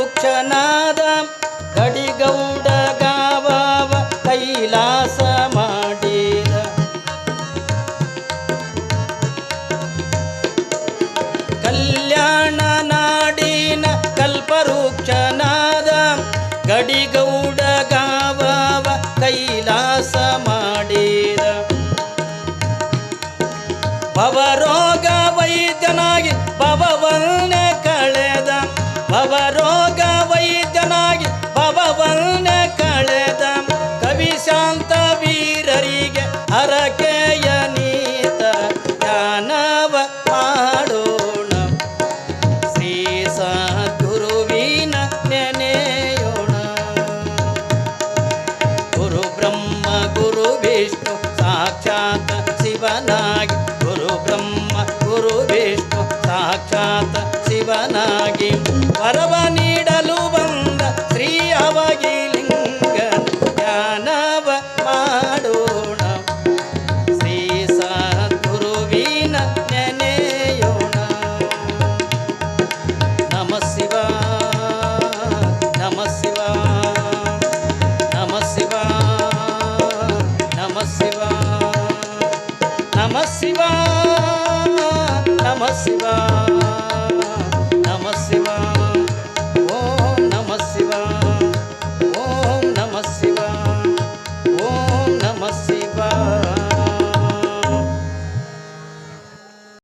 ಕಲ್ಪವೃಕ್ಷನಾದ ಗಡಿಗೌಡ ಗಾವವ ಕೈಲಾಸ ಮಾಡಿದ ಕಲ್ಯಾಣ ನಾಡಿನ ಕಲ್ಪವೃಕ್ಷನಾದ ಗಡಿಗೌಡ ಗಾವವ ಕೈಲಾಸ ಮಾಡಿದ ಭವರೋಗ ವೈದ್ಯನಾಗಿ ಭವವನ್ನೇ ಕಳೆದ ಭವರೋಗ ವೈದ್ಯನಾಗಿ ಭವವನ್ನೇ ಕಳೆದ ಕವಿ ಶಾಂತ ವೀರರಿಗೆ ಹರಕೆಯ ನೀತ ಜ್ಞಾನವ ಮಾಡೋಣ ಶ್ರೀ ಸದ್ಗುರುವಿನ ನೆನೆಯೋಣ ಗುರು ಬ್ರಹ್ಮ ಗುರು ವಿಷ್ಣು ಸಾಕ್ಷಾತ್ ಶಿವನಾಗಿ ಗುರು ಬ್ರಹ್ಮ ಗುರು ವಿಷ್ಣು ಸಾಕ್ಷಾತ್ ಶಿವನಾಗಿ ವರವ ನೀಡಲು ಬಂದ ಶ್ರೀ ಅವಗಿಲಿಂಗ ಜ್ಞಾನವ ಮಾಡೋಣ ಶ್ರೀ ಸದ್ಗುರುವಿನ ನೆನೆಯೋಣ ನಮ ಶಿವ ನಮ ಶಿವ ನಮ ಶಿವ ನಮ ಶಿವ ನಮ ಶಿವ ನಮ ಶಿವ